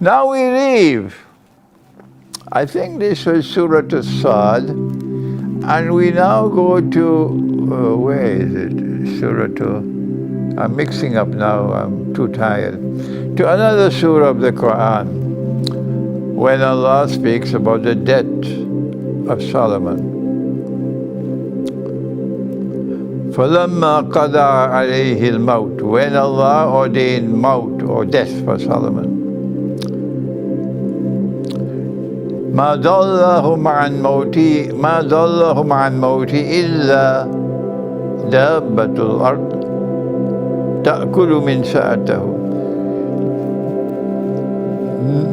Now we leave. I think this was Surah As-Sad, and we now go to, where is it? Surah I'm mixing up now, I'm too tired. To another surah of the Quran, when Allah speaks about the death of Solomon. فَلَمَّا قَضَى عَلَيْهِ الْمَوْتِ, when Allah ordained maut or death for Solomon. مَا ضَلَّهُمْ عَنْ مَوْتِ إِلَّا دَابَّةُ الْأَرْضِ تَأْكُلُ مِنْ سَأَتَهُ.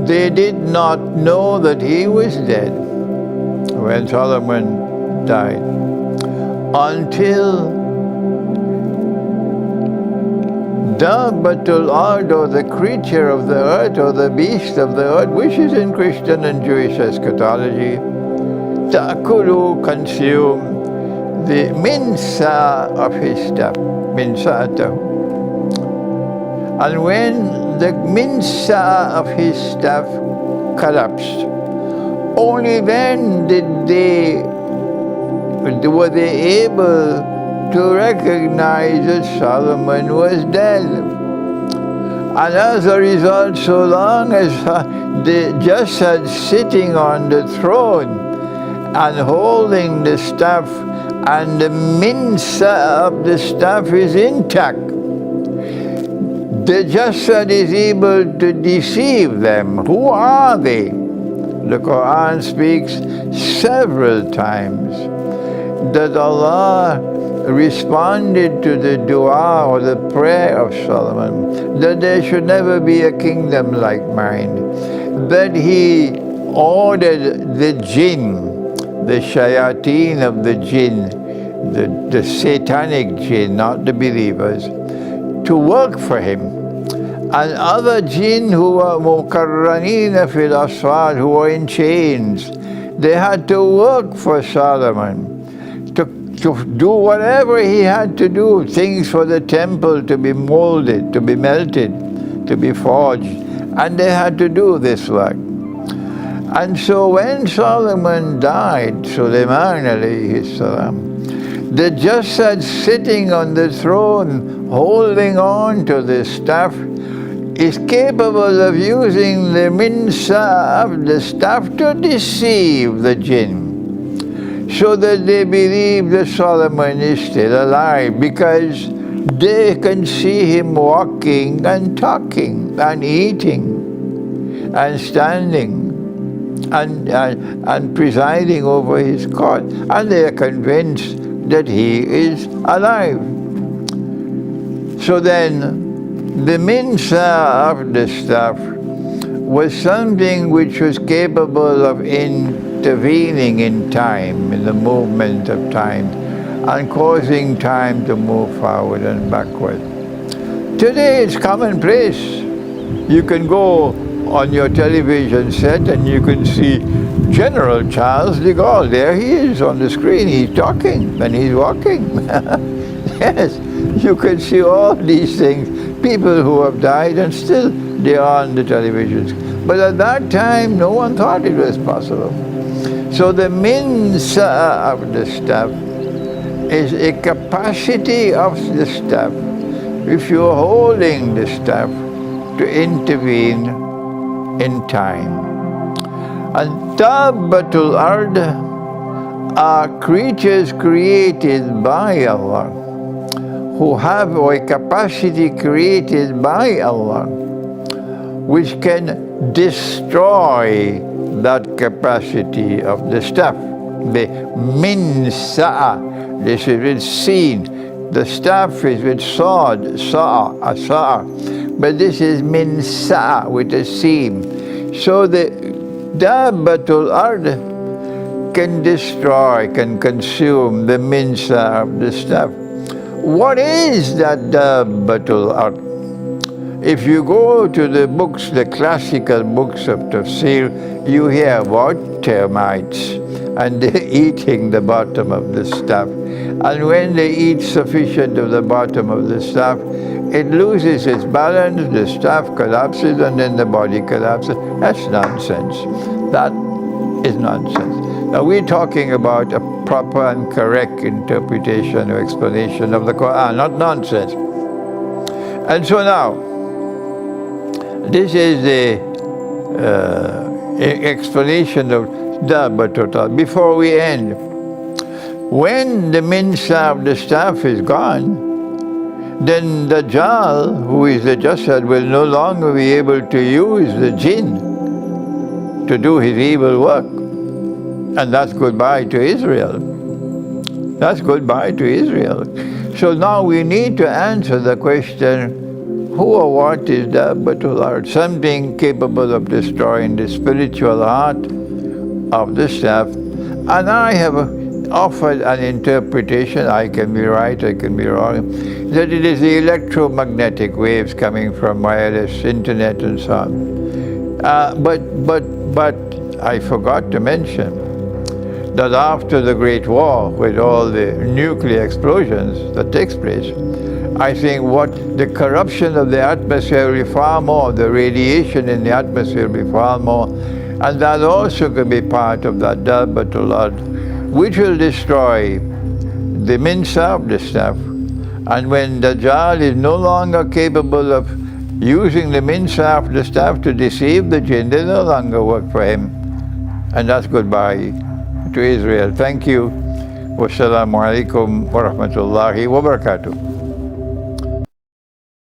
They did not know that he was dead when Solomon died until Dabbatul Ard, or the creature of the earth, or the beast of the earth, which is in Christian and Jewish eschatology, ta'kulu, consume the minsa of his stuff, minsa'atahu. And when the minsa of his stuff collapsed, only then were they able to recognize that Solomon was dead. And as a result, so long as the Jassad sitting on the throne and holding the staff, and the minsa of the staff is intact, the Jassad is able to deceive them. Who are they? The Quran speaks several times that Allah responded to the dua or the prayer of Solomon, that there should never be a kingdom like mine, that he ordered the jinn, the shayateen of the jinn, the satanic jinn, not the believers, to work for him. And other jinn who were mukarranina fil asfar, who were in chains, they had to work for Solomon, to do whatever he had to do, things for the temple to be molded, to be melted, to be forged, and they had to do this work. And so when Solomon died, Sulaiman alayhi salam, the Jassad sitting on the throne, holding on to the staff, is capable of using the minsa of the staff to deceive the jinn, so that they believe that Solomon is still alive, because they can see him walking and talking and eating and standing and presiding over his court, and they are convinced that he is alive. So then the minsa of the staff was something which was capable of intervening in time, in the movement of time, and causing time to move forward and backward. Today it's commonplace. You can go on your television set and you can see General Charles de Gaulle. There he is on the screen. He's talking and he's walking. Yes, you can see all these things. People who have died and still they are on the televisions. But at that time, no one thought it was possible. So the minsa of the staff is a capacity of the staff, if you're holding the staff, to intervene in time. And Dabbatul Ard are creatures created by Allah, who have a capacity created by Allah, which can destroy that capacity of the staff. The minsa, this is with sin. The staff is with sword, sa'a, but this is minsa with a sin. So the Dabbatul Ard can destroy, can consume the minsa of the staff. What is that Dabbatul Ard? If you go to the books, the classical books of tafsir, you hear about termites, and they're eating the bottom of the staff. And when they eat sufficient of the bottom of the staff, it loses its balance, the staff collapses, and then the body collapses. That's nonsense. That is nonsense. Now we're talking about a proper and correct interpretation or explanation of the Quran, not nonsense. And so now, this is the explanation of Dabba Total. Before we end, when the minsa of the staff is gone, then Dajjal, who is the Jasad, will no longer be able to use the jinn to do his evil work. And that's goodbye to Israel. That's goodbye to Israel. So now we need to answer the question, who or what is Dabbatul Ard? Something capable of destroying the spiritual heart of the staff. And I have offered an interpretation, I can be right, I can be wrong, that it is the electromagnetic waves coming from wireless internet and so on. But I forgot to mention that after the Great War, with all the nuclear explosions that takes place, I think the corruption of the atmosphere will be far more, the radiation in the atmosphere will be far more, and that also could be part of that Dabbatul Ard, which will destroy the minsa of the staff. And when Dajjal is no longer capable of using the minsa of the staff to deceive the jinn, they no longer work for him. And that's goodbye to Israel. Thank you. Wassalamu alaikum wa rahmatullahi wa barakatuh.